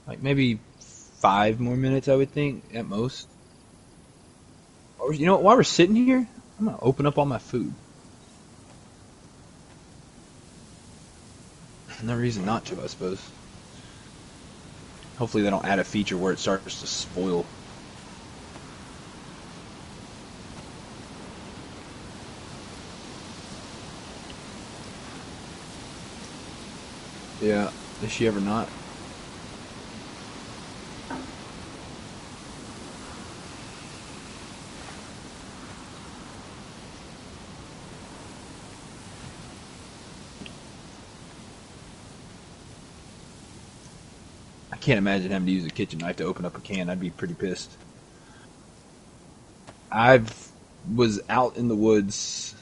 Like maybe 5 more minutes, I would think, at most. Or, you know what? While we're sitting here, I'm gonna open up all my food. No reason not to, I suppose. Hopefully they don't add a feature where it starts to spoil. Yeah, is she ever not? I can't imagine having to use a kitchen knife to open up a can. I'd be pretty pissed. I was out in the woods.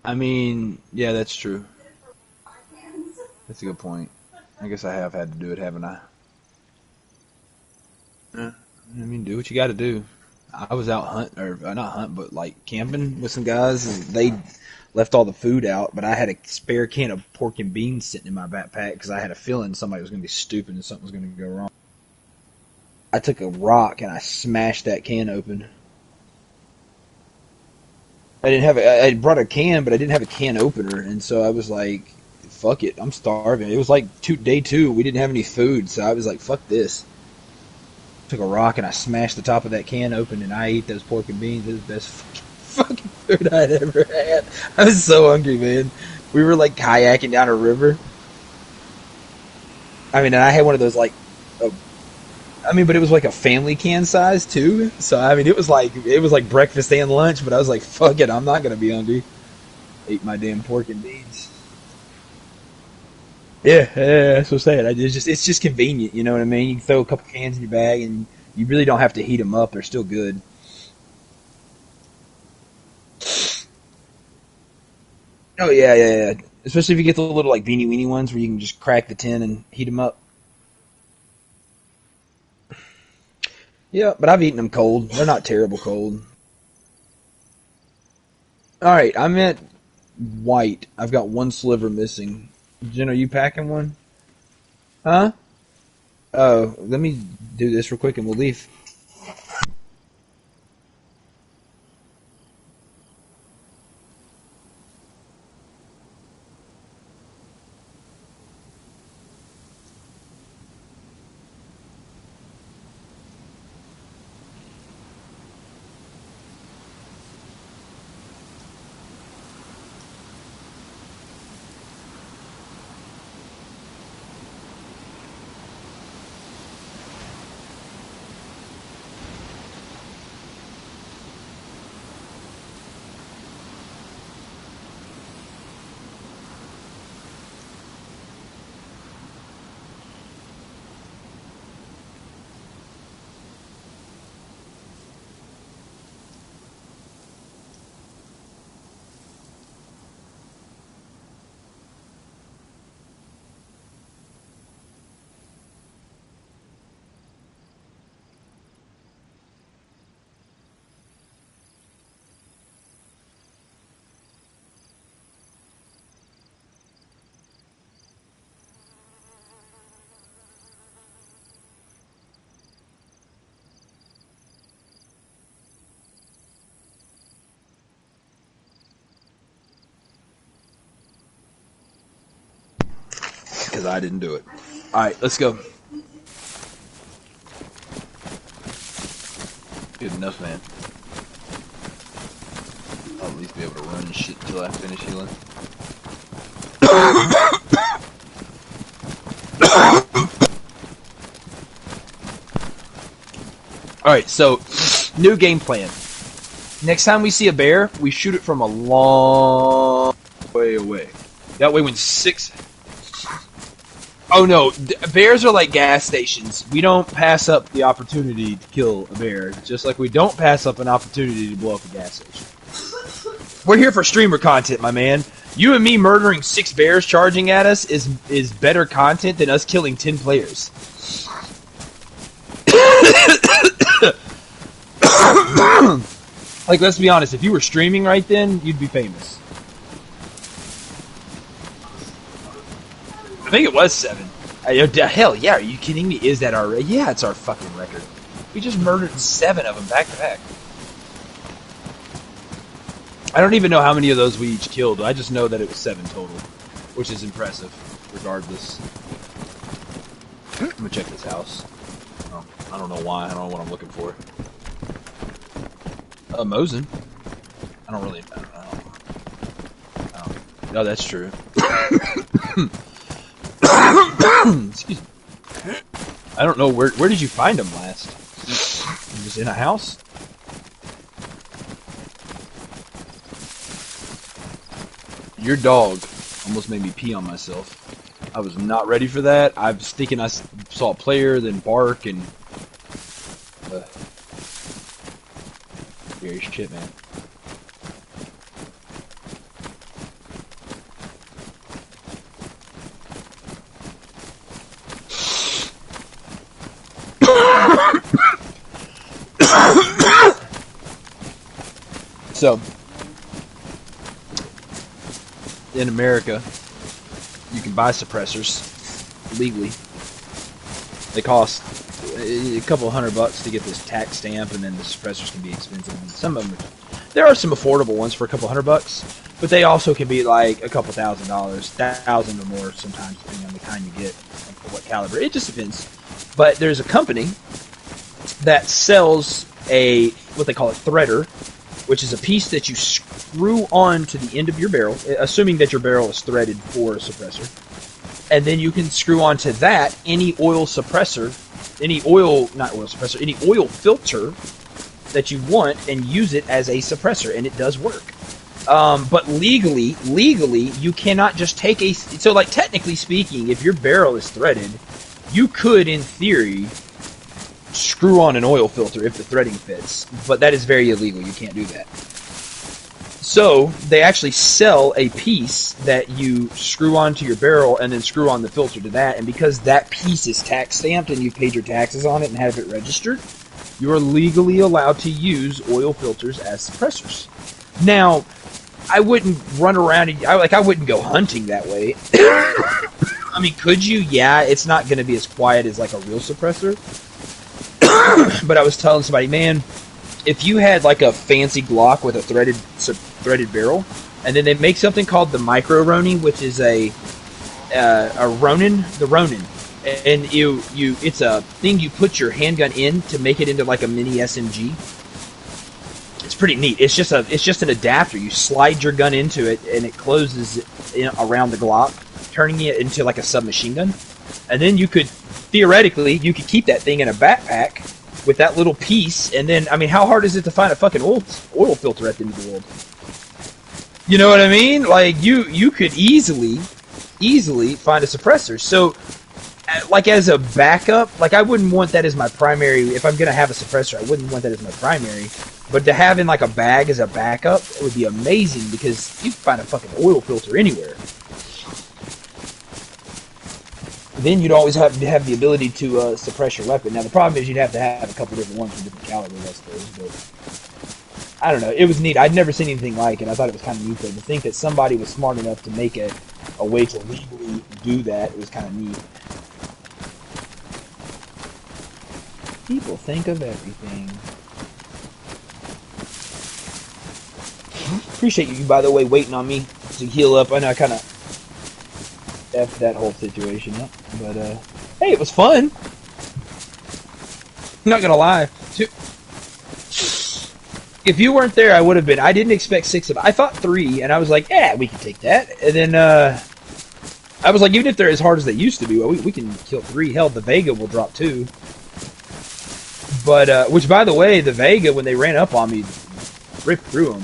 I mean, yeah, that's true. That's a good point. I guess I have had to do it, haven't I? Yeah. I mean, do what you got to do. I was out hunting, or not hunting, but like camping with some guys, and they left all the food out. But I had a spare can of pork and beans sitting in my backpack because I had a feeling somebody was going to be stupid and something was going to go wrong. I took a rock and I smashed that can open. I didn't have I brought a can, but I didn't have a can opener, and so I was like, "Fuck it, I'm starving." It was like day two. We didn't have any food, so I was like, "Fuck this." Took a rock and I smashed the top of that can open, and I ate those pork and beans. It was the best fucking food I'd ever had. I was so hungry, man. We were like kayaking down a river. I mean, and I had one of those like, but it was like a family can size too. So I mean, it was like breakfast and lunch. But I was like, fuck it, I'm not gonna be hungry. Ate my damn pork and beans. Yeah, that's what I'm saying. It's just convenient, you know what I mean? You can throw a couple cans in your bag, and you really don't have to heat them up. They're still good. Oh yeah. Especially if you get the little like beanie weenie ones where you can just crack the tin and heat them up. Yeah, but I've eaten them cold. They're not terrible cold. All right, I'm at white. I've got one sliver missing. Jen, are you packing one? Huh? Oh, let me do this real quick and we'll leave. Because I didn't do it. All right, let's go. Good enough, man. I'll at least be able to run and shit until I finish healing. Alright, so, new game plan. Next time we see a bear, we shoot it from a long way away. That way when six... Oh no, bears are like gas stations. We don't pass up the opportunity to kill a bear, just like we don't pass up an opportunity to blow up a gas station. We're here for streamer content, my man. You and me murdering 6 bears charging at us is better content than us killing 10 players. Like, let's be honest, if you were streaming right then, you'd be famous. I think it was 7. Hell yeah, are you kidding me? Is that our... Yeah, it's our fucking record. We just murdered 7 of them back to back. I don't even know how many of those we each killed. I just know that it was 7 total, which is impressive, regardless. I'm gonna check this house. Oh, I don't know why. I don't know what I'm looking for. Mosin. I don't really... No, that's true. Excuse me. I don't know, where did you find him last? He was in a house? Your dog almost made me pee on myself. I was not ready for that. I was thinking I saw a player, then bark, and... Scary shit, man. So, in America, you can buy suppressors legally. They cost a couple $100 to get this tax stamp, and then the suppressors can be expensive. And some of them, there are some affordable ones for a couple $100, but they also can be like a couple $1,000, $1,000 or more sometimes, depending on the kind you get and for what caliber. It just depends. But there's a company that sells what they call a threader, which is a piece that you screw on to the end of your barrel, assuming that your barrel is threaded for a suppressor. And then you can screw onto that any oil suppressor, any oil filter that you want and use it as a suppressor, and it does work. But legally, you cannot just take so like technically speaking, if your barrel is threaded, you could, in theory, screw on an oil filter if the threading fits, but that is very illegal. You can't do that. So they actually sell a piece that you screw onto your barrel and then screw on the filter to that, and because that piece is tax stamped and you've paid your taxes on it and have it registered, you are legally allowed to use oil filters as suppressors. Now, I wouldn't run around I wouldn't go hunting that way. I mean, could you? Yeah, it's not going to be as quiet as like a real suppressor. But I was telling somebody, man, if you had like a fancy Glock with a threaded barrel, and then they make something called the micro Ronin, which is a Ronin, the Ronin, and it's a thing you put your handgun in to make it into like a mini SMG. It's pretty neat. It's just an adapter. You slide your gun into it, and it closes around the Glock, turning it into like a submachine gun. And then theoretically, you could keep that thing in a backpack with that little piece, and then, I mean, how hard is it to find a fucking oil filter at the end of the world? You know what I mean? Like, you could easily find a suppressor. So, like, as a backup, like, I wouldn't want that as my primary. If I'm going to have a suppressor, I wouldn't want that as my primary. But to have in, like, a bag as a backup, it would be amazing, because you can find a fucking oil filter anywhere. Then you'd always have to have the ability to suppress your weapon. Now, the problem is you'd have to have a couple different ones for different calibers, I suppose. But I don't know. It was neat. I'd never seen anything like it. I thought it was kind of neat, though. To think that somebody was smart enough to make a way to legally do that, it was kind of neat. People think of everything. Appreciate you, by the way, waiting on me to heal up. I know I kind of F that whole situation up. But, hey, it was fun. I'm not gonna lie. If you weren't there, I would have been. I didn't expect 6 of them. I thought 3, and I was like, yeah, we can take that. And then, I was like, even if they're as hard as they used to be, well, we can kill 3. Hell, the Vega will drop 2. But, which, by the way, the Vega, when they ran up on me, ripped through them.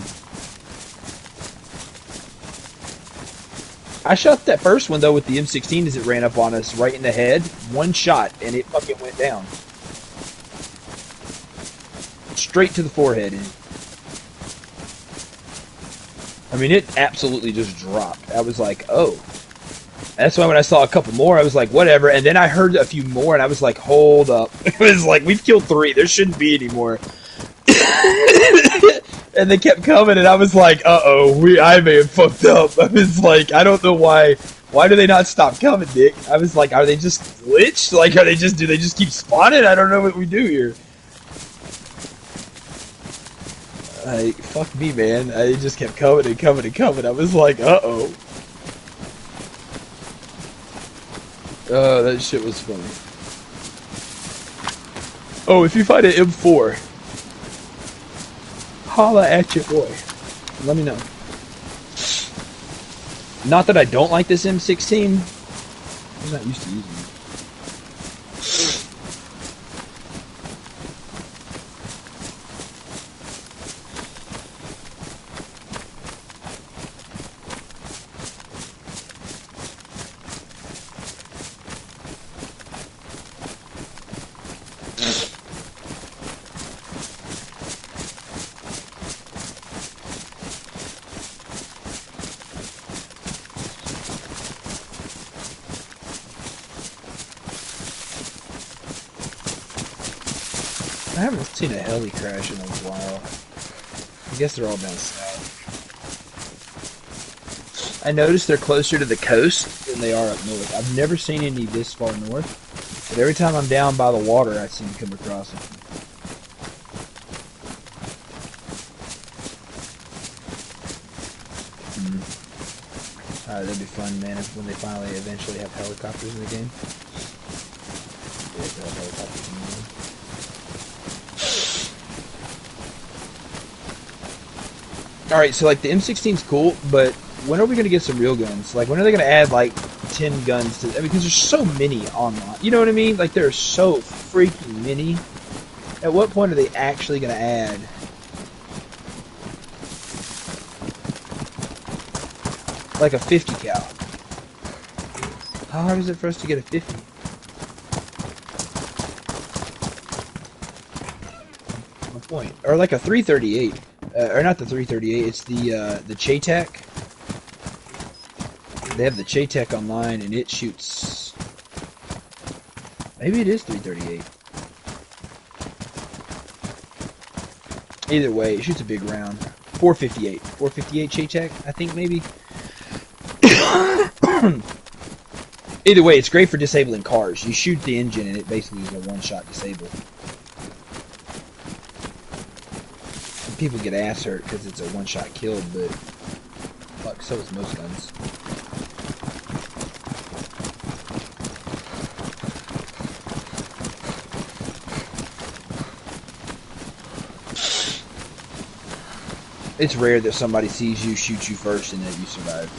I shot that first one, though, with the M16 as it ran up on us right in the head. One shot, and it fucking went down. Straight to the forehead. I mean, it absolutely just dropped. I was like, oh. That's why when I saw a couple more, I was like, whatever. And then I heard a few more, and I was like, hold up. It was like, we've killed 3. There shouldn't be any more. And they kept coming, and I was like, uh-oh, I may have fucked up. I was like, I don't know why Why do they not stop coming, Nick? I was like, are they just glitched? Like, do they just keep spawning? I don't know what we do here. Like, fuck me, man. I just kept coming and coming and coming. I was like, uh-oh. Oh, that shit was funny. Oh, if you find an M4, holla at your boy. Let me know. Not that I don't like this M16. I'm not used to using it. I haven't seen a heli crash in a while. I guess they're all down south. I noticed they're closer to the coast than they are up north. I've never seen any this far north, but every time I'm down by the water, I seem to come across them. That'd be fun, man, when they finally eventually have helicopters in the game. Yeah, they'll have helicopters in the game. Alright, so like the M16's cool, but when are we going to get some real guns? Like, when are they going to add like 10 guns to, I mean, because there's so many online. You know what I mean? Like, there are so freaking many. At what point are they actually going to add? Like a 50 cal. How hard is it for us to get a 50? My point. Or like a 338. Or not the 338, it's the Chaytak. They have the Chaytak online, and it shoots... Maybe it is 338. Either way, it shoots a big round. 458. 458 Chaytak, I think, maybe. Either way, it's great for disabling cars. You shoot the engine, and it basically is a one-shot disable. People get ass hurt because it's a one-shot kill, but fuck, so is most guns. It's rare that somebody sees you, shoots you first, and that you survive.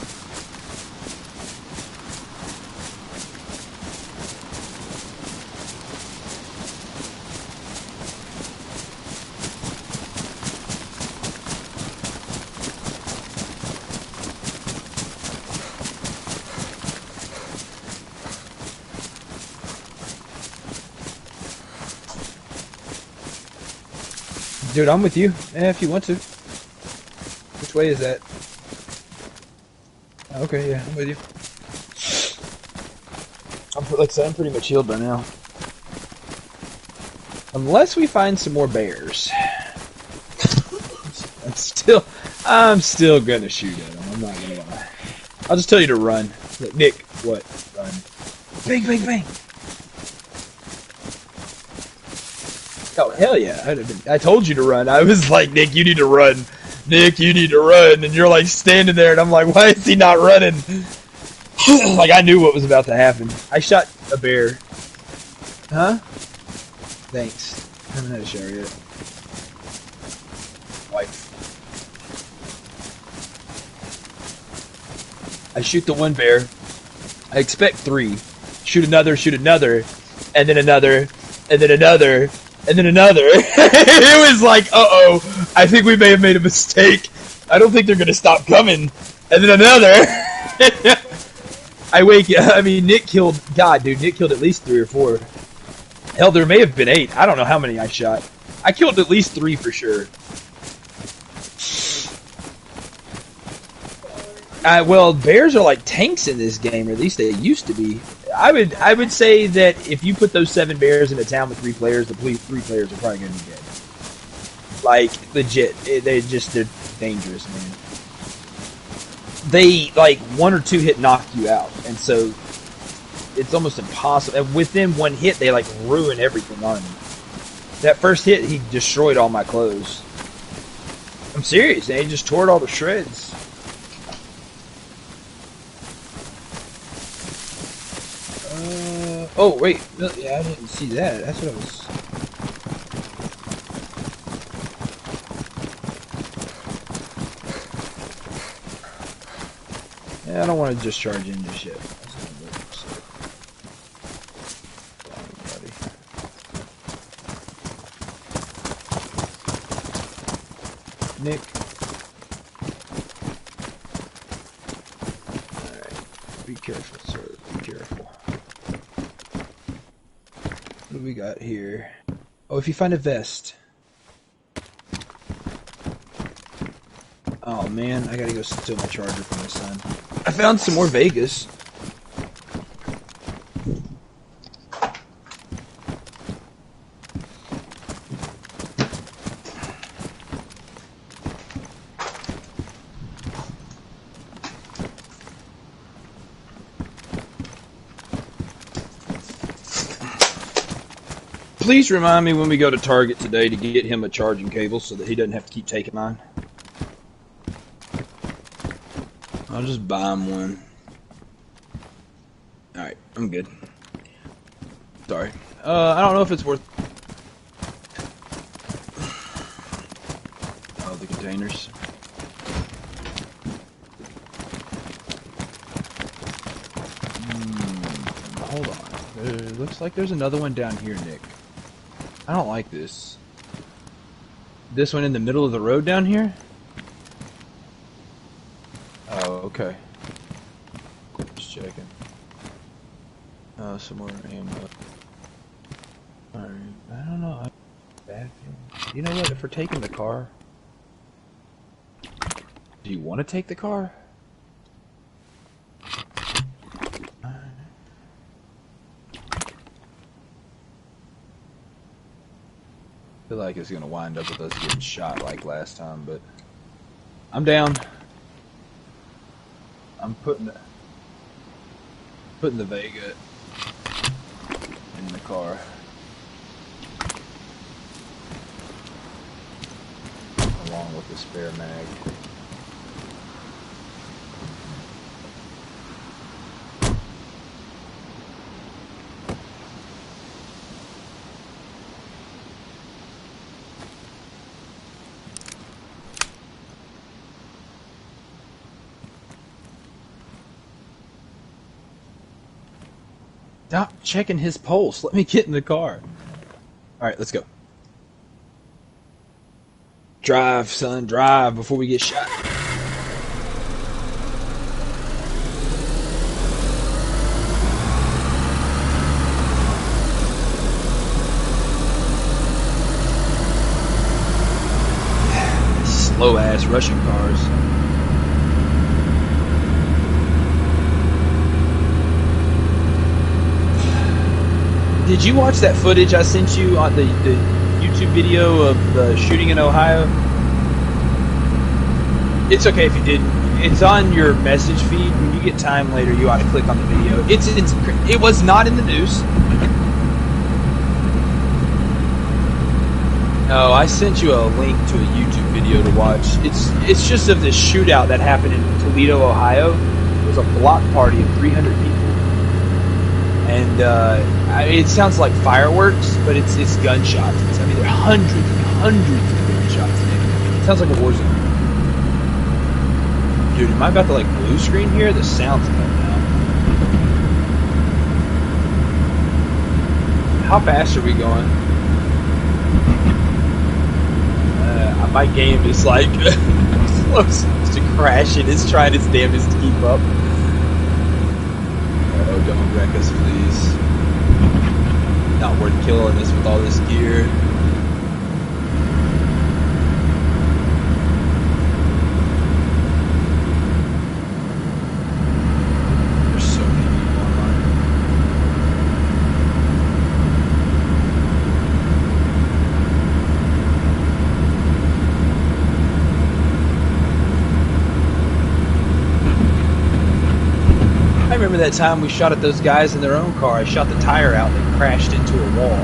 Dude, I'm with you. If you want to. Which way is that? Okay, yeah, I'm with you. Like I said, I'm pretty much healed by now. Unless we find some more bears. I'm still gonna shoot at them. I'm not gonna lie. I'll just tell you to run. Look, Nick, what? Run. Bang, bang, bang. Oh, hell yeah. I told you to run. I was like, Nick, you need to run. Nick, you need to run. And you're like standing there, and I'm like, why is he not running? Like, I knew what was about to happen. I shot a bear. Huh? Thanks. I haven't had a shower yet. Wife. I shoot the one bear. I expect 3. Shoot another, and then another, and then another. And then another. It was like, uh-oh, I think we may have made a mistake. I don't think they're going to stop coming. And then another. Nick killed, God, dude, Nick killed at least 3 or 4. Hell, there may have been 8. I don't know how many I shot. I killed at least 3 for sure. Well, bears are like tanks in this game, or at least they used to be. I would say that if you put those 7 bears in a town with 3 players, the 3 players are probably going to be dead. Like, legit. They're dangerous, man. they like one or two hit knock you out, and so it's almost impossible. And within one hit, they like ruin everything on me. That first hit, he destroyed all my clothes. I'm serious, man. He just tore it all to shreds. Oh wait, no, yeah, I didn't see that. That's what I was. Yeah, I don't want to discharge in just yet. Nick. Alright. Be careful, sir. Be careful. What do we got here? Oh, if you find a vest. Oh man, I gotta go steal my charger from my son. I found some more Vegas. Please remind me when we go to Target today to get him a charging cable so that he doesn't have to keep taking mine. I'll just buy him one. Alright, I'm good. Sorry. I don't know if it's worth... Oh, the containers. Hold on. It looks like there's another one down here, Nick. I don't like this. This one in the middle of the road down here? Oh, okay. Just checking. Oh, some more ammo. Alright, I don't know. Bad feeling. You know what? If we're taking the car... Do you want to take the car? I feel like it's gonna wind up with us getting shot like last time, but I'm down. I'm putting the Vega in the car. Along with the spare mag. Stop checking his pulse. Let me get in the car. Alright, let's go. Drive, son. Drive before we get shot. Slow-ass Russian cars. Did you watch that footage I sent you on the YouTube video of the shooting in Ohio? It's okay if you didn't. It's on your message feed. When you get time later, you ought to click on the video. It was not in the news. No, I sent you a link to a YouTube video to watch. It's just of this shootout that happened in Toledo, Ohio. It was a block party of 300 people. And it sounds like fireworks, but it's gunshots. I mean, there are hundreds and hundreds of gunshots. It sounds like a war zone. Dude, am I about to like blue screen here? The sound's coming out. How fast are we going? My game is like close to crashing. It's trying its damnedest to keep up. Oh, don't wreck us, please. Not worth killing us with all this gear. There's so many people online. remember that time we shot at those guys in their own car. I shot the tire out and they crashed into a wall.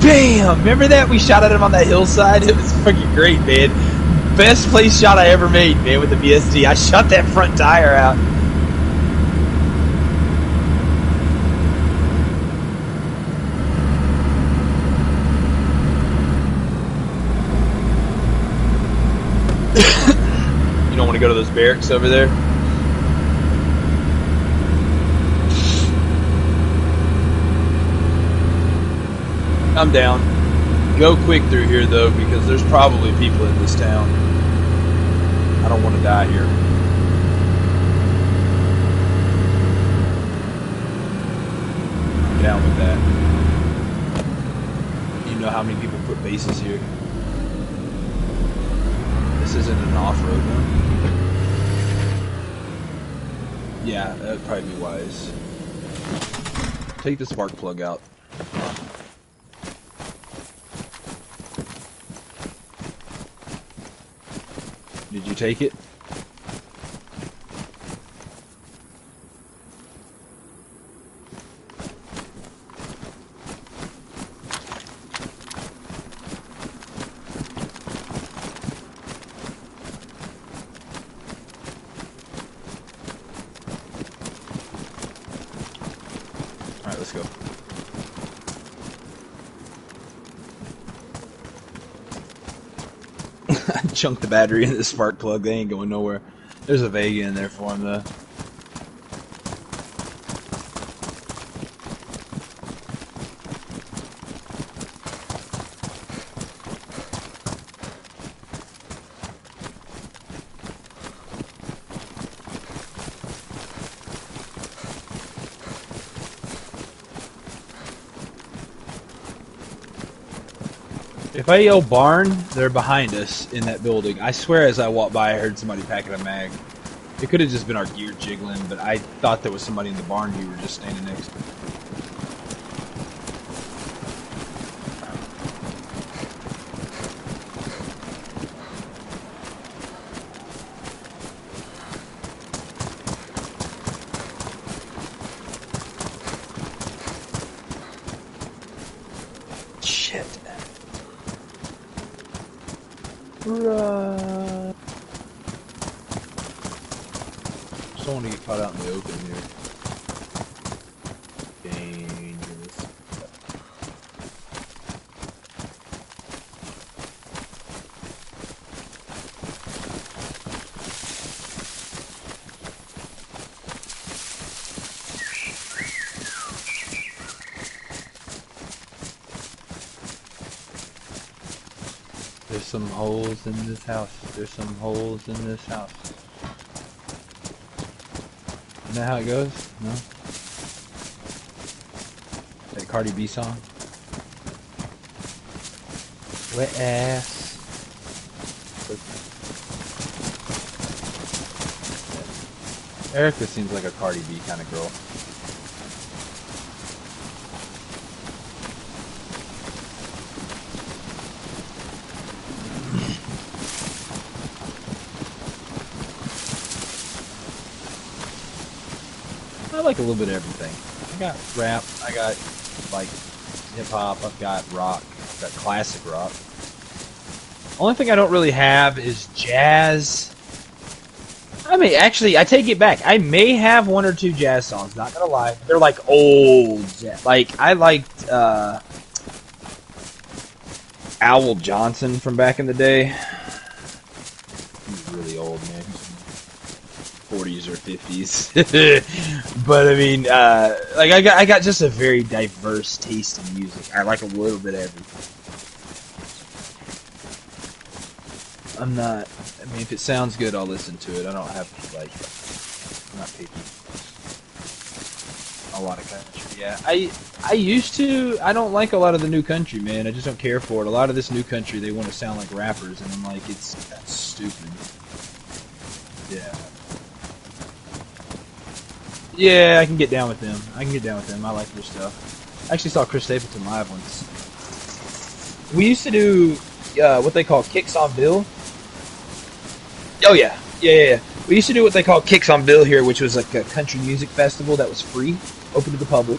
Bam! Remember that? We shot at him on that hillside? It was fucking great, man. Best place shot I ever made, man, with the BSD. I shot that front tire out. You don't want to go to those barracks over there? I'm down. Go quick through here, though, because there's probably people in this town. I don't want to die here. I'm down with that. You know how many people put bases here? This isn't an off-road one. Yeah, that'd probably be wise. Take the spark plug out. Did you take it? Alright, let's go. I chunked the battery in the spark plug. They ain't going nowhere. There's a Vega in there for him, though. If I yell barn, they're behind us in that building. I swear as I walked by I heard somebody packing a mag. It could have just been our gear jiggling, but I thought there was somebody in the barn we were just standing next to. Run. Just don't want to get caught out in the open here. Dangerous. There's some holes in this house. There's some holes in this house. Isn't that how it goes? No? That Cardi B song? Wet ass. Erica seems like a Cardi B kind of girl. I like a little bit of everything. I got rap, I got like hip hop, I've got rock, I've got classic rock. Only thing I don't really have is jazz. I mean, actually, I take it back. I may have one or two jazz songs, not gonna lie. They're like old jazz. Like, I liked Owl Johnson from back in the day. He's really old, man. 40s or 50s. But I mean, like I got just a very diverse taste in music. I like a little bit of everything. I'm not, I mean, if it sounds good, I'll listen to it. I don't have to, like, I'm not picky. A lot of country, yeah. I used to, I don't like a lot of the new country, man. I just don't care for it. A lot of this new country, they want to sound like rappers, and I'm like, that's stupid. Yeah. Yeah, I can get down with them. I like their stuff. I actually saw Chris Stapleton live once. We used to do what they call kicks on bill. Oh yeah. We used to do what they call Kicks on Bill here, which was like a country music festival that was free, open to the public.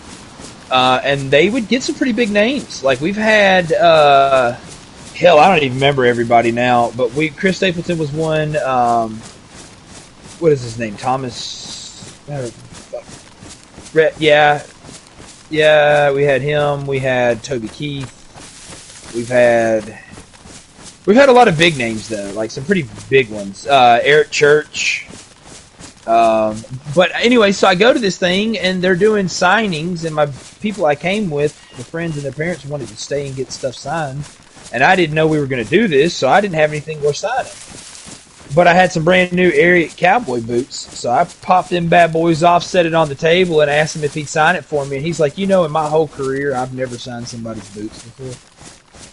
And they would get some pretty big names. Like we've had, hell, I don't even remember everybody now, but Chris Stapleton was one. What is his name? Thomas. Yeah, yeah. We had him. We had Toby Keith. We've had a lot of big names though, like some pretty big ones. Eric Church. But anyway, so I go to this thing and they're doing signings, and my people I came with, the friends and their parents, wanted to stay and get stuff signed, and I didn't know we were going to do this, so I didn't have anything worth signing. But I had some brand new Ariat cowboy boots, so I popped them bad boys off, set it on the table, and asked him if he'd sign it for me. And he's like, in my whole career, I've never signed somebody's boots before.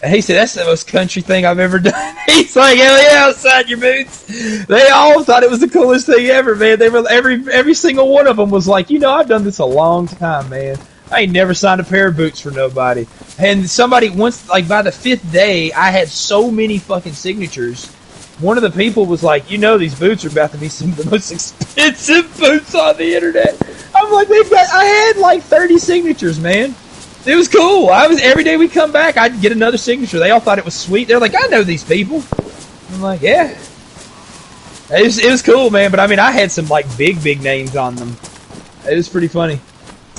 And he said, that's the most country thing I've ever done. He's like, hell yeah, I'll sign your boots. They all thought it was the coolest thing ever, man. They were every single one of them was like, I've done this a long time, man. I ain't never signed a pair of boots for nobody. And somebody once, like by the 5th day, I had so many fucking signatures. One of the people was like, these boots are about to be some of the most expensive boots on the internet. I'm like, I had like 30 signatures, man. It was cool. Every day we come back, I'd get another signature. They all thought it was sweet. They're like, I know these people. I'm like, yeah. It was cool, man. But I had some like big names on them. It was pretty funny.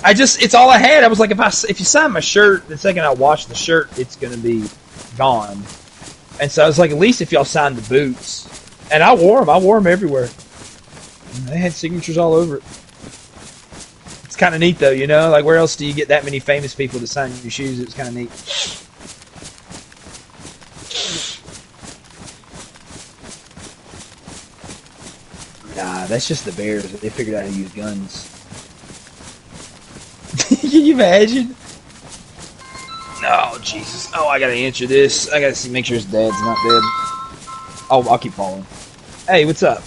It's all I had. I was like, if you sign my shirt, the second I wash the shirt, it's gonna be gone. And so I was like, at least if y'all signed the boots. And I wore them. I wore them everywhere. And they had signatures all over it. It's kind of neat, though, Like, where else do you get that many famous people to sign your shoes? It was kind of neat. Nah, that's just the Bears. They figured out how to use guns. Can you imagine? Oh, Jesus. Oh, I gotta answer this. I gotta make sure his dad's not dead. Oh, I'll keep following. Hey, what's up?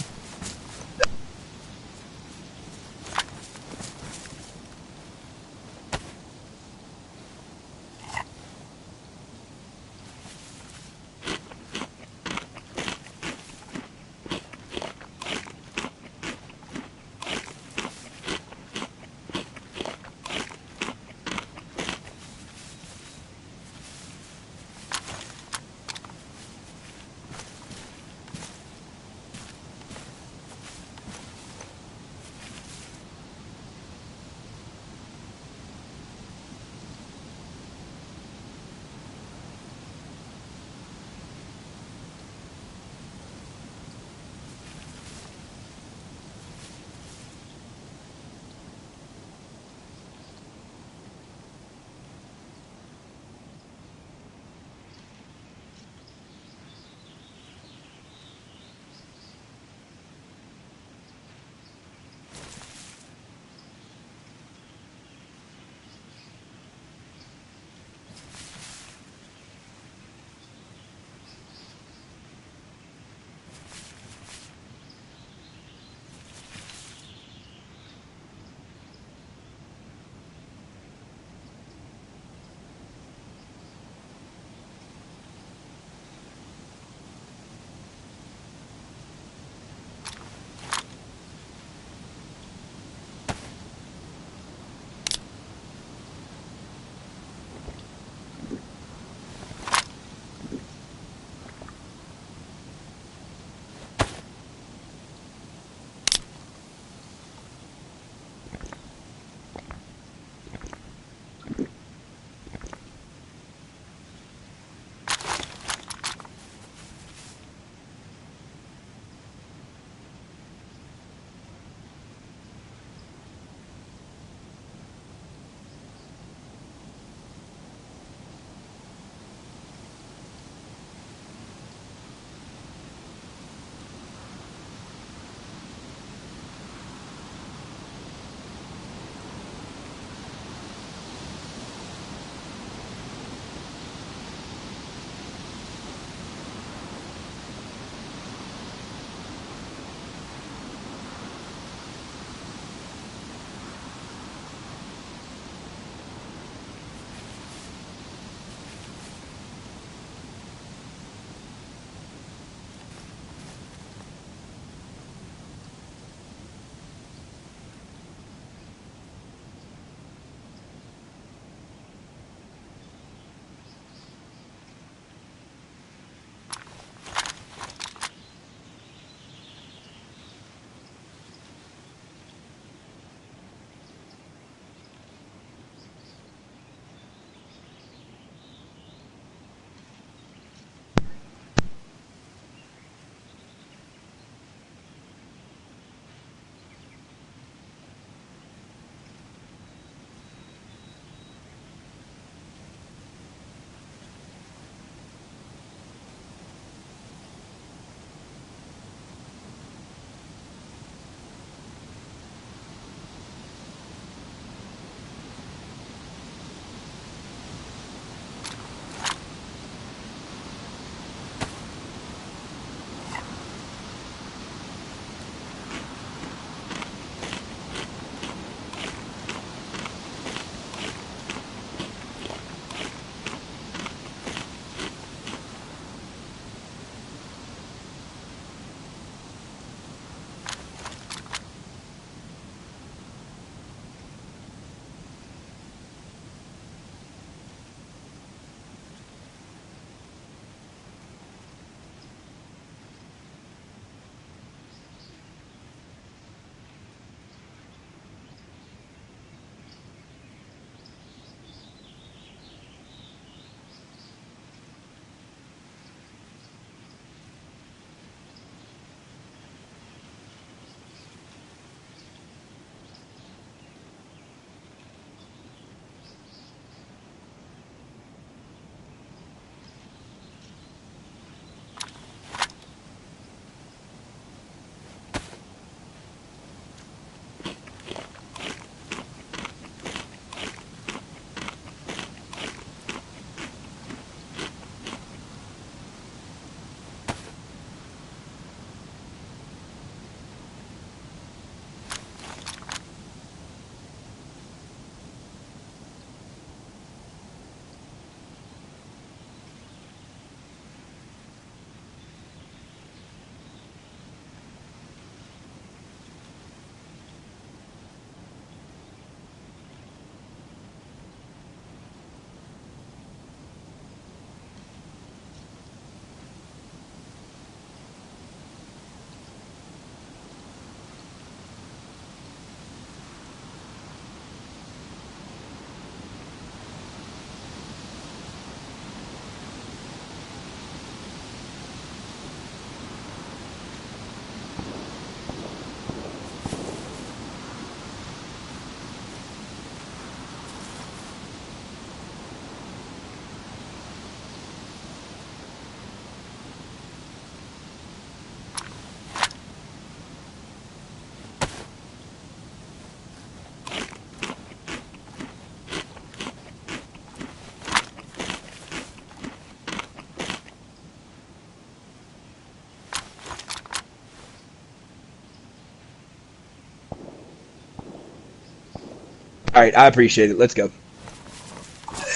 Alright, I appreciate it. Let's go.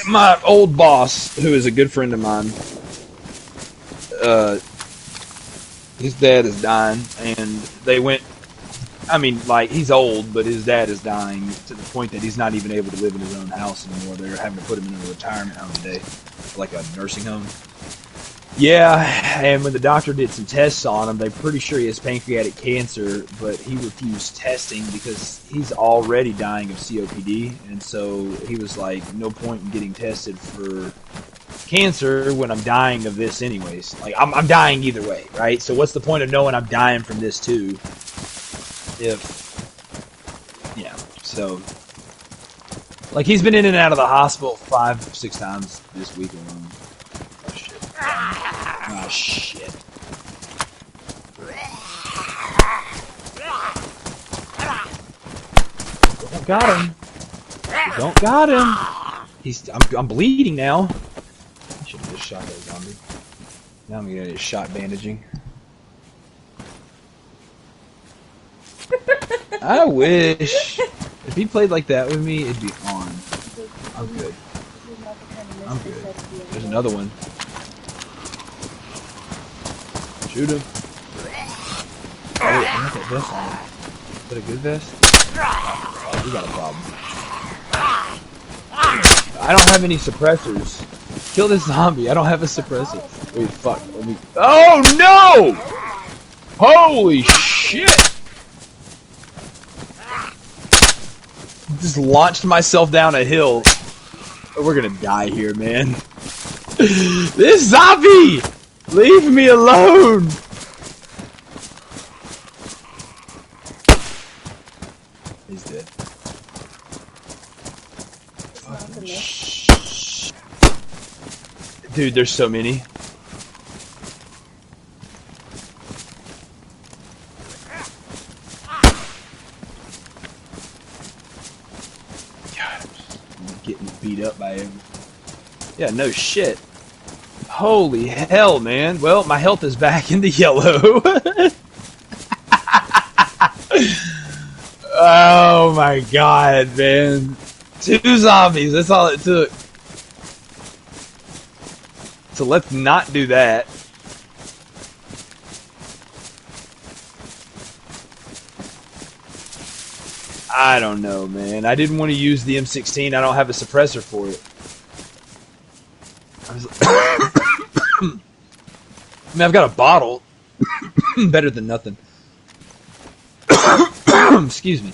My old boss, who is a good friend of mine, his dad is dying, and they went, I mean, like, he's old, but his dad is dying to the point that he's not even able to live in his own house anymore. They're having to put him in a retirement home today, like a nursing home. Yeah, and when the doctor did some tests on him, they're pretty sure he has pancreatic cancer, but he refused testing because he's already dying of COPD, and so he was like, no point in getting tested for cancer when I'm dying of this anyways. Like, I'm dying either way, right? So what's the point of knowing I'm dying from this too? Yeah, so, like, he's been in and out of the hospital 5-6 times this week alone. Oh, shit. Oh, shit. Don't got him. You don't got him. I'm bleeding now. I should have just shot that zombie. Now I'm gonna get shot bandaging. I wish. If he played like that with me, it'd be on. I'm good. I'm good. There's another one. Shoot him. Oh, wait, I got that vest on him. Is that a good vest? Oh, we got a problem. I don't have any suppressors. Kill this zombie. I don't have a suppressor. Wait, fuck. Let me... Oh, no! Holy shit! Just launched myself down a hill. Oh, we're gonna die here, man. This zombie! Leave me alone! He's dead. Dude, there's so many. God, I'm getting beat up by him. Yeah, no shit. Holy hell, man. Well, my health is back in the yellow. Oh my god, man. 2 zombies, that's all it took. So let's not do that. I don't know, man. I didn't want to use the M16. I don't have a suppressor for it. I mean, I've got a bottle. Better than nothing. Excuse me.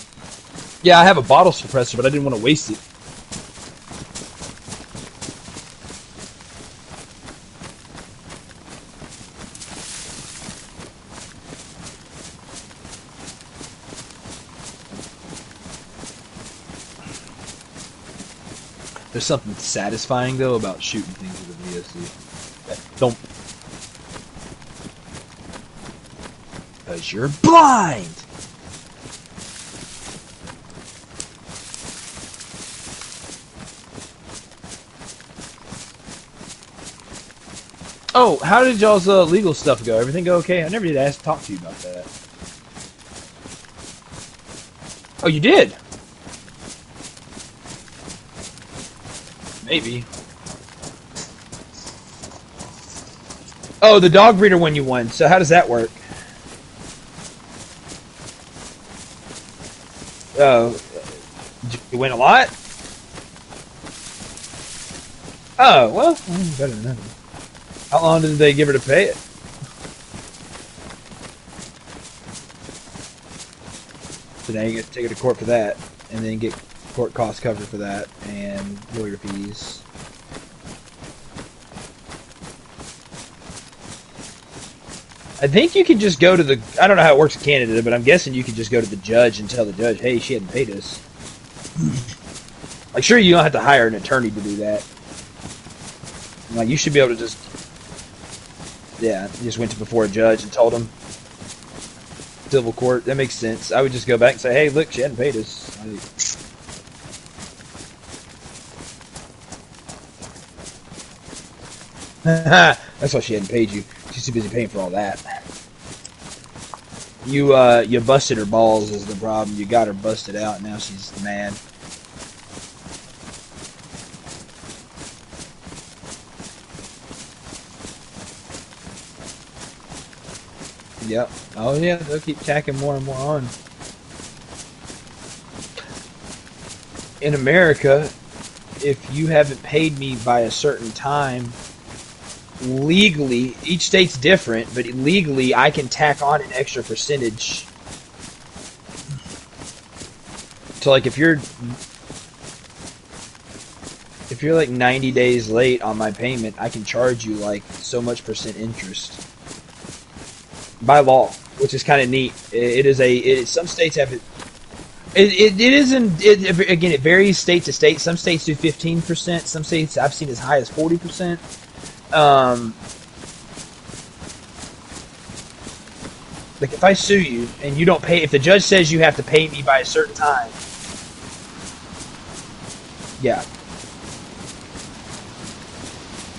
Yeah, I have a bottle suppressor, but I didn't want to waste it. There's something satisfying, though, about shooting things with a VSC. That thump. Because you're blind! Oh, how did y'all's legal stuff go? Everything go okay? I never did talk to you about that. Oh, you did? Maybe. Oh, the dog breeder one you won. So how does that work? Oh, did you win a lot? Oh, well, better than nothing. How long did they give her to pay it? So now you get to take her to court for that, and then get court costs covered for that, and lawyer fees. I think you can just go to the... I don't know how it works in Canada, but I'm guessing you can just go to the judge and tell the judge, hey, she hadn't paid us. Like, sure, you don't have to hire an attorney to do that. Like, you should be able to just... Yeah, you just went to before a judge and told him. Civil court, that makes sense. I would just go back and say, hey, look, she hadn't paid us. That's why she hadn't paid you. She's too busy paying for all that. You busted her balls is the problem. You got her busted out, and now she's mad. Yep. Oh yeah, they'll keep tacking more and more on. In America, if you haven't paid me by a certain time, legally, each state's different, but legally I can tack on an extra percentage. So like if you're like 90 days late on my payment, I can charge you like so much percent interest by law, which is kind of neat. Some states have it. Again, it varies state to state. Some states do 15%. Some states I've seen as high as 40%. Like if I sue you and you don't pay, if the judge says you have to pay me by a certain time, yeah,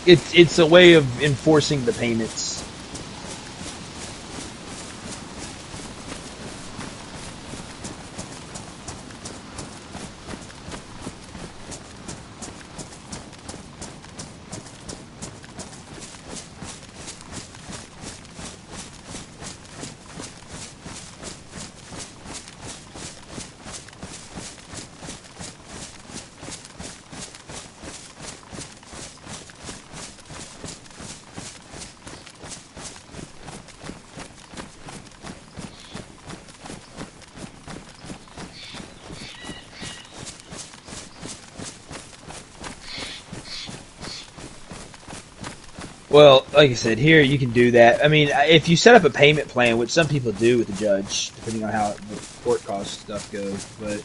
it's a way of enforcing the payments. Well, like I said, here you can do that. I mean, if you set up a payment plan, which some people do with the judge, depending on how the court cost stuff goes, but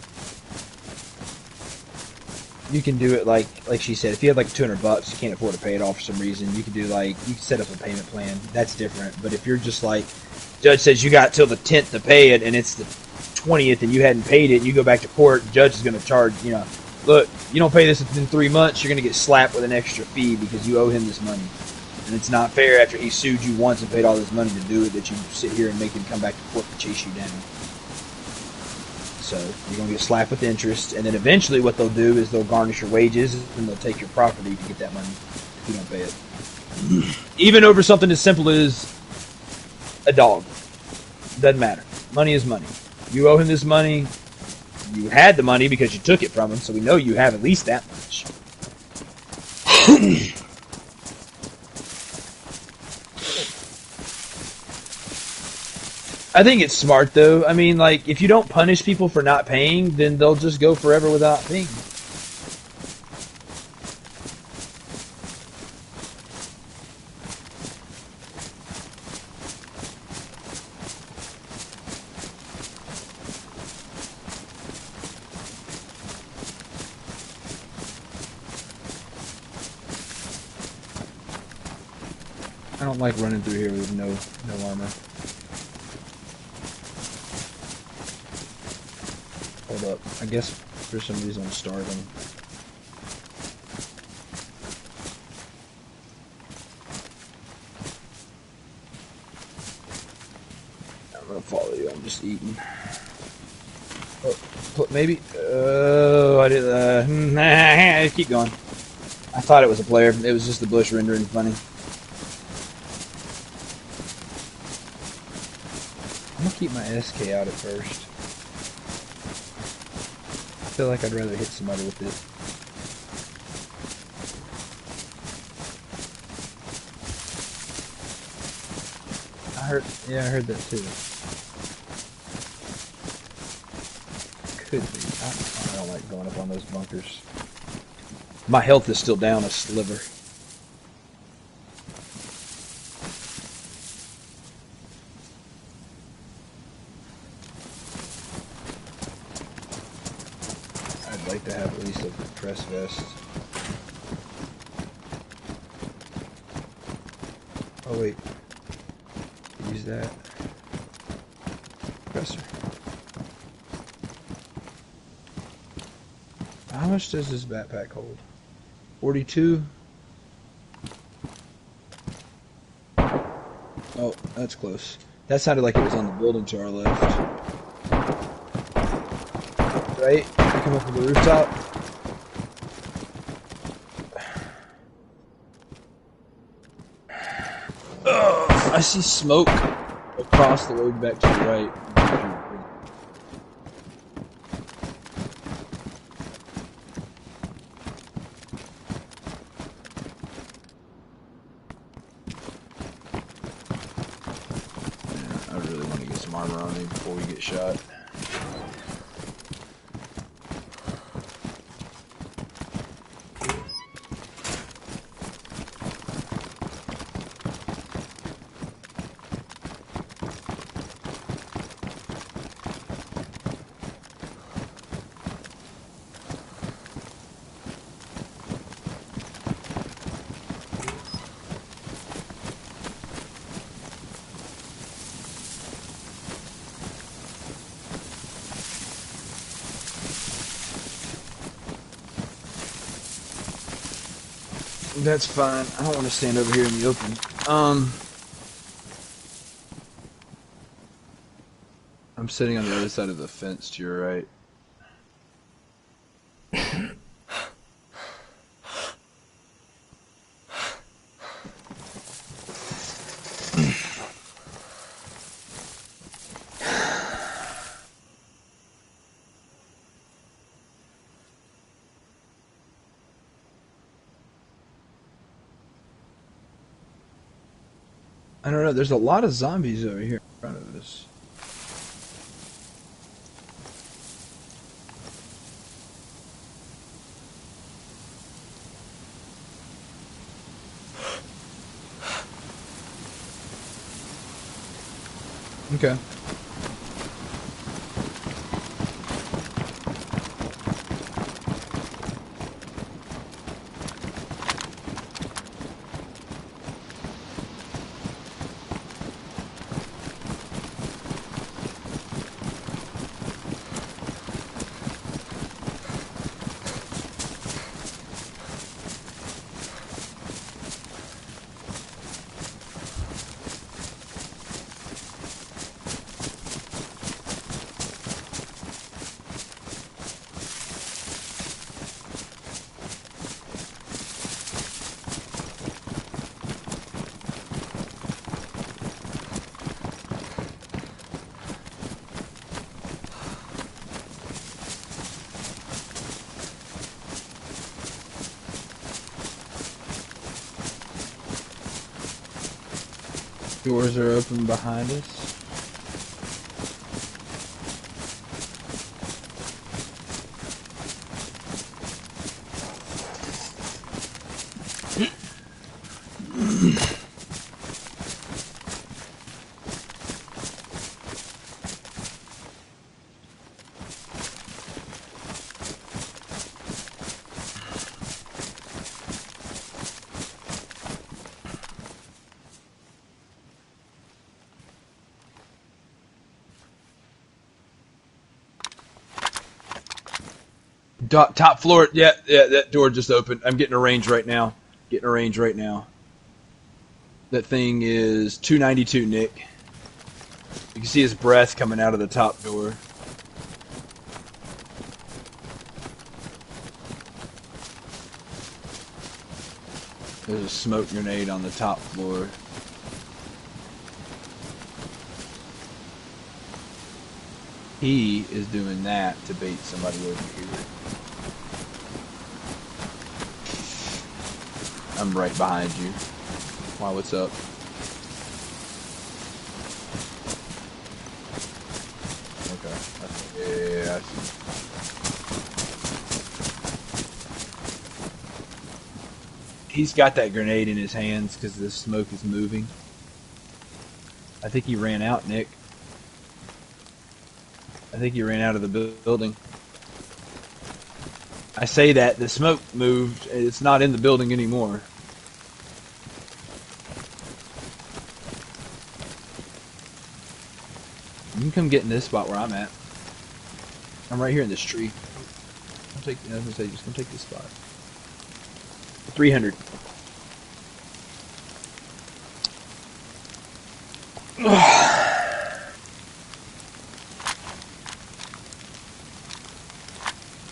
you can do it like she said. If you have like $200, you can't afford to pay it all for some reason. You can do you can set up a payment plan. That's different. But if you're just like, judge says you got till the 10th to pay it, and it's the 20th, and you hadn't paid it, and you go back to court, the judge is going to charge. Look, you don't pay this within 3 months, you're going to get slapped with an extra fee because you owe him this money. And it's not fair after he sued you once and paid all this money to do it that you sit here and make him come back to court to chase you down. So you're going to get slapped with interest, and then eventually what they'll do is they'll garnish your wages and they'll take your property to get that money if you don't pay it. Even over something as simple as a dog. Doesn't matter. Money is money. You owe him this money. You had the money because you took it from him, so we know you have at least that much. I think it's smart, though. I mean, like, if you don't punish people for not paying, then they'll just go forever without paying. I don't like running through here with no armor. Hold up. I guess for some reason I'm starving. I'm gonna follow you. I'm just eating. Oh, maybe. Oh, I did. Keep going. I thought it was a player. It was just the bush rendering funny. I'm gonna keep my SK out at first. I feel like I'd rather hit somebody with it. I heard that too. Could be. I don't like going up on those bunkers. My health is still down a sliver. I'd like to have at least a press vest. Oh wait. Use that. Presser. How much does this backpack hold? 42? Oh, that's close. That sounded like it was on the building to our left. Right? Come up with the rooftop. Ugh, I see smoke. across the road back to the right. Yeah, I really want to get some armor on me before we get shot. That's fine. I don't want to stand over here in the open. I'm sitting on the other side of the fence to your right. I don't know. There's a lot of zombies over here in front of us. Okay. Doors are open behind us. Top floor. Yeah, that door just opened. I'm getting a range right now. That thing is 292, Nick. You can see his breath coming out of the top door. There's a smoke grenade on the top floor. He is doing that to bait somebody over here. I'm right behind you. Why, what's up? Okay. Yeah, I see. He's got that grenade in his hands because the smoke is moving. I think he ran out, Nick. I think he ran out of the building. I say that, the smoke moved, it's not in the building anymore. You can come get in this spot where I'm at. I'm right here in this tree. I'll take, I was gonna say, just come take this spot. 300.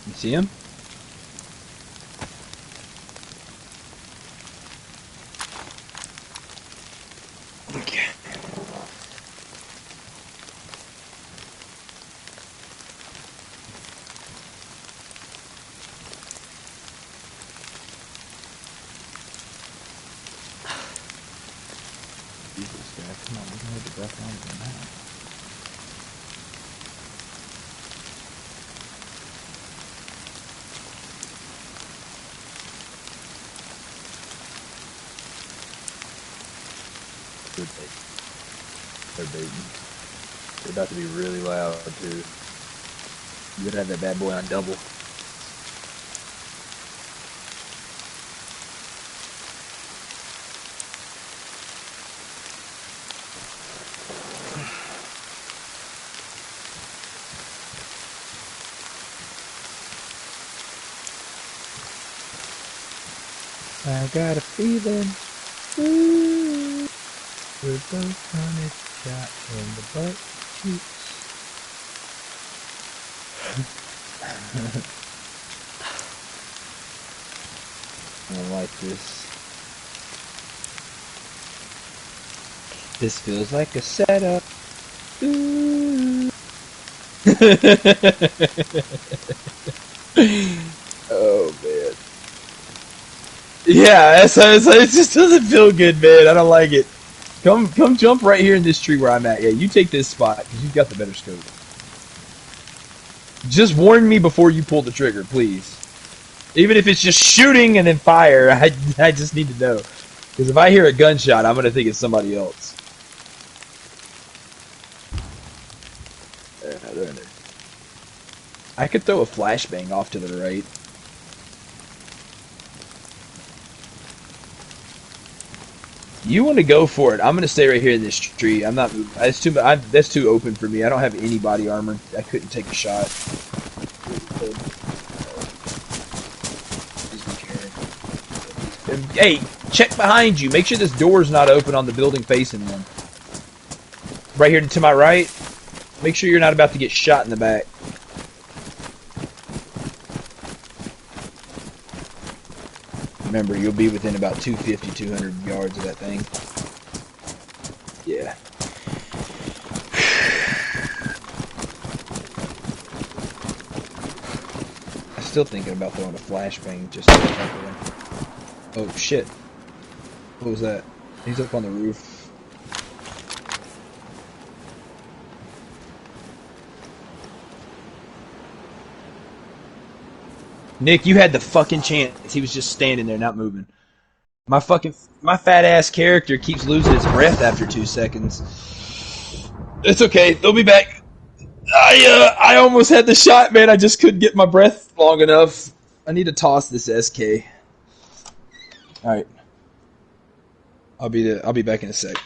You see him? Come on, we can hold the breath longer than that. They're baiting. They're baiting. They're about to be really loud too. You better have that bad boy on double. I got a feeling. Ooh, we're both gonna shot in the butt cheeks. I don't like this. This feels like a setup. Ooh. Oh man. Yeah, it just doesn't feel good, man. I don't like it. Come jump right here in this tree where I'm at. Yeah, you take this spot because you've got the better scope. Just warn me before you pull the trigger, please. Even if it's just shooting and then fire, I just need to know. Because if I hear a gunshot, I'm gonna think it's somebody else. They're in there. I could throw a flashbang off to the right. You want to go for it? I'm gonna stay right here in this tree. I'm not moving. That's too open for me. I don't have any body armor. I couldn't take a shot. Hey, check behind you. Make sure this door's not open on the building facing them. Right here to my right. Make sure you're not about to get shot in the back. Remember, you'll be within about 250, 200 yards of that thing. Yeah. I'm still thinking about throwing a flashbang just to cover him. Oh, shit. What was that? He's up on the roof. Nick, you had the fucking chance. He was just standing there, not moving. My fat ass character keeps losing his breath after 2 seconds. It's okay. They'll be back. I almost had the shot, man. I just couldn't get my breath long enough. I need to toss this SK. All right. I'll be back in a sec.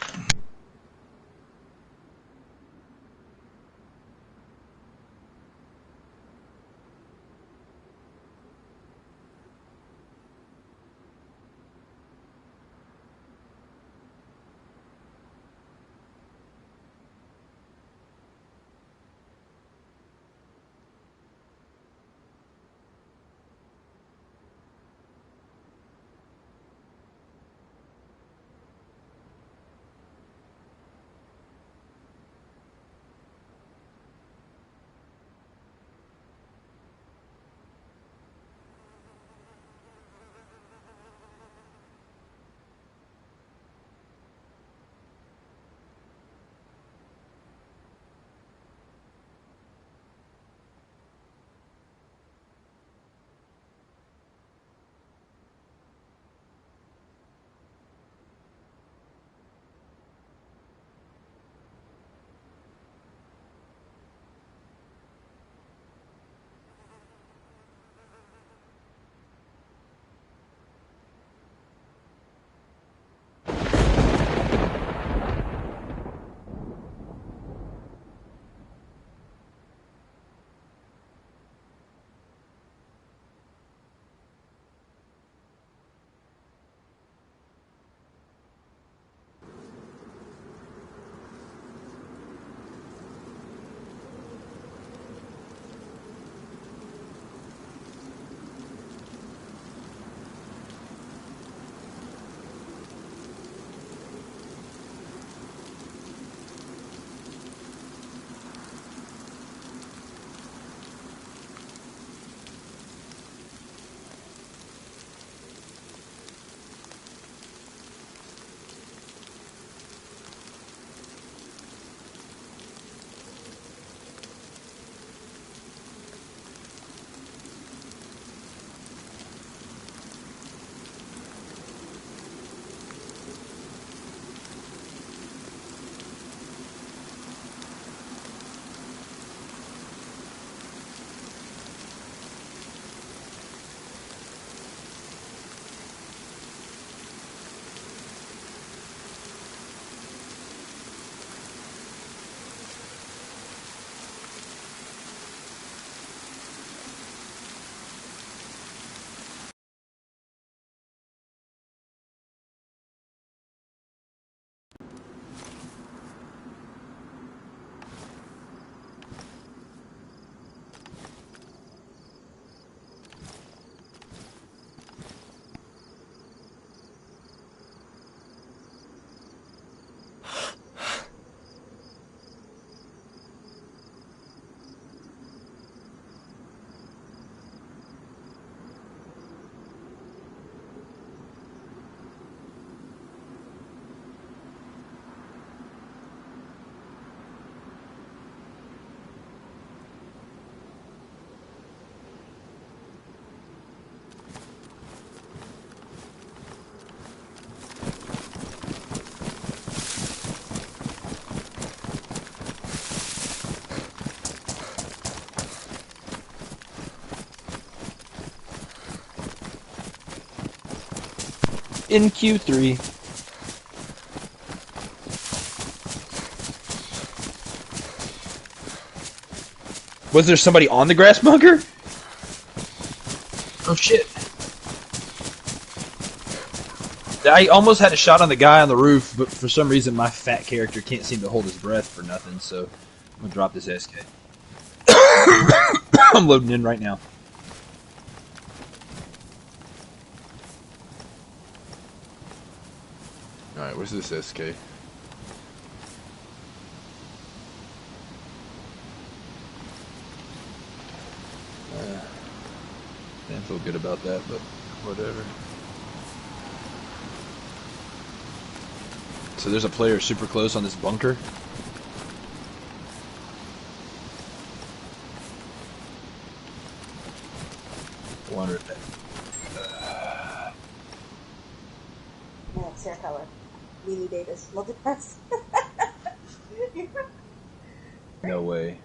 in Q3. Was there somebody on the grass bunker? Oh shit. I almost had a shot on the guy on the roof, but for some reason my fat character can't seem to hold his breath for nothing, so I'm gonna drop this SK. I'm loading in right now. Alright, where's this SK? Didn't feel good about that, but whatever. So there's a player super close on this bunker. Wonder if that. Yeah, it's hair color. Lily Davis, multipass. No way.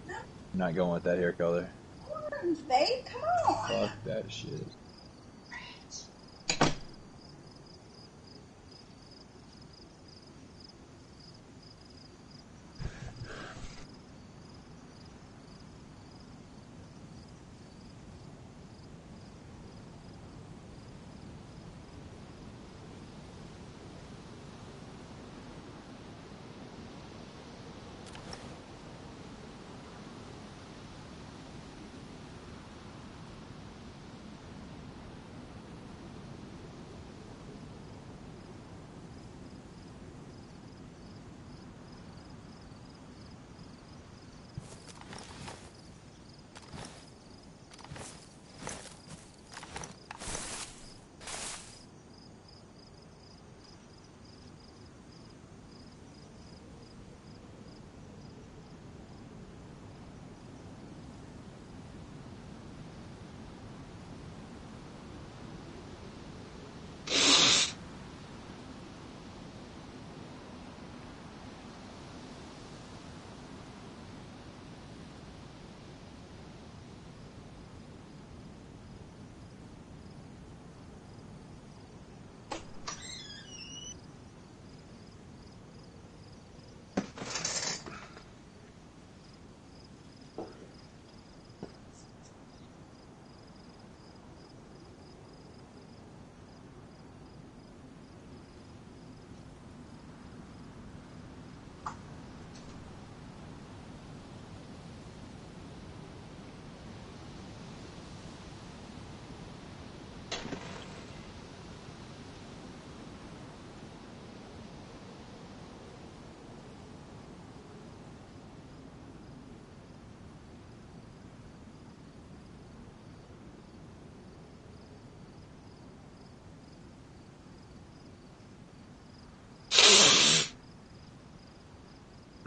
I'm not going with that hair color. Orange, babe, come on. Fuck that shit.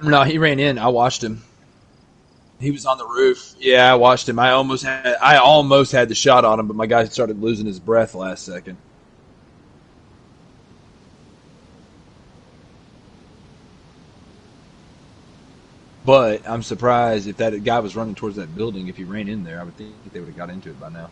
No, he ran in. I watched him. He was on the roof. Yeah, I watched him. I almost had the shot on him, but my guy started losing his breath last second. But I'm surprised if that guy was running towards that building. If he ran in there, I would think they would have got into it by now.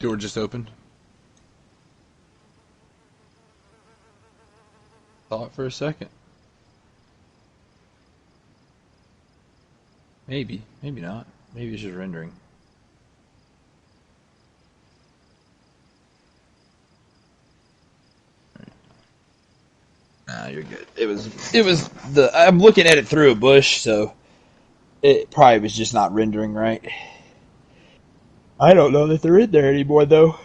Door just opened. Thought for a second. Maybe. Maybe not. Maybe it's just rendering. Nah, you're good. It was the I'm looking at it through a bush, so it probably was just not rendering right. I don't know that they're in there anymore though.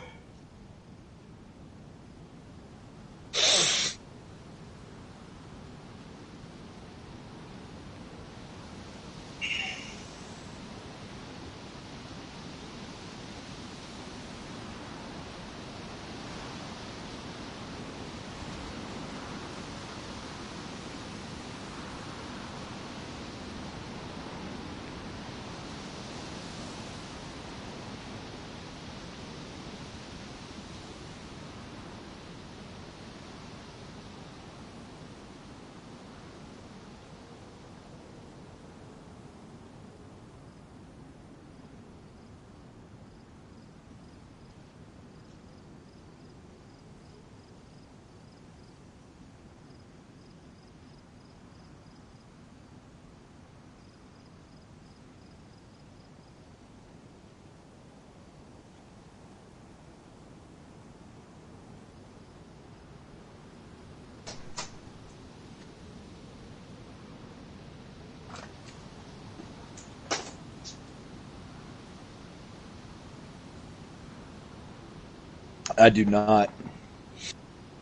I do not.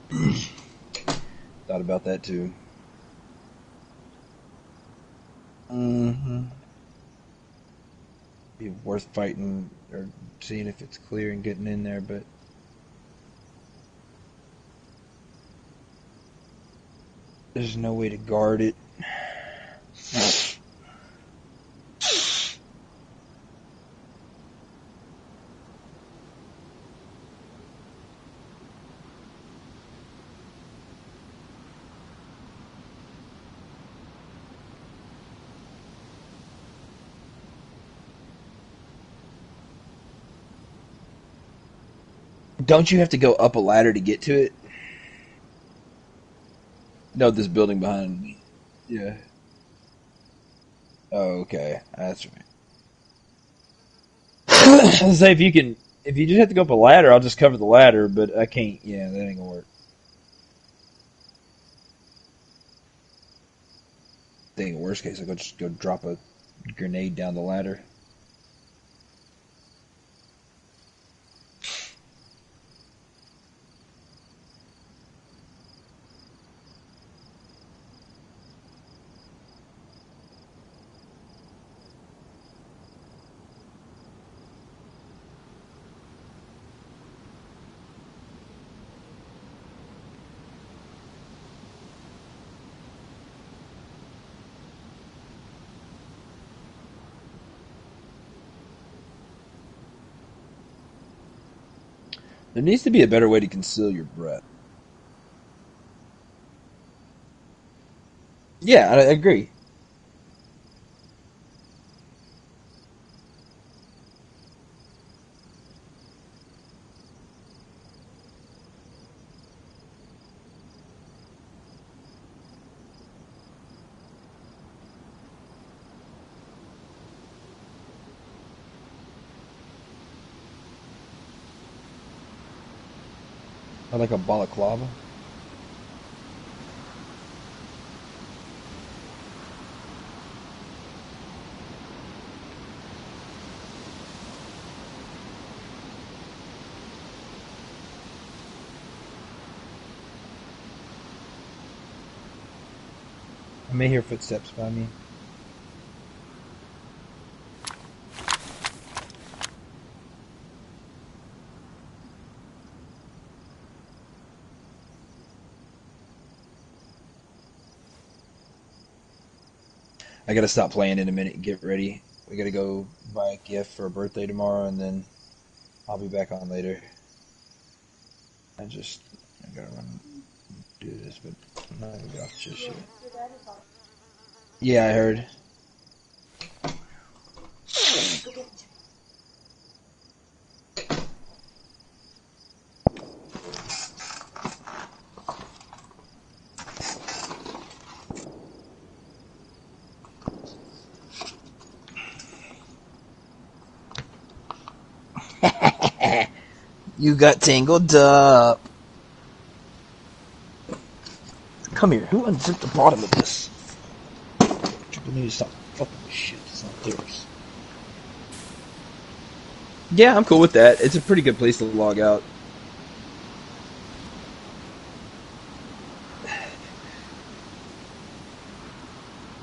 Thought about that too. Mm-hmm. Be worth fighting or seeing if it's clear and getting in there, but there's no way to guard it. Don't you have to go up a ladder to get to it? No, this building behind me. Yeah. Oh, okay. That's right. I'll say if you just have to go up a ladder, I'll just cover the ladder, but I can't. Yeah, that ain't gonna work. I think worst case, I'll just go drop a grenade down the ladder. There needs to be a better way to conceal your breath. Yeah, I agree. I like a balaclava. I may hear footsteps by me. I gotta stop playing in a minute and get ready. We gotta go buy a gift for a birthday tomorrow, and then I'll be back on later. I gotta run and do this, but I'm not gonna get off just yet. Yeah, I heard. You got tangled up. Come here. Who unzipped the bottom of this? People need to stop fucking shit. It's not theirs. Yeah, I'm cool with that. It's a pretty good place to log out.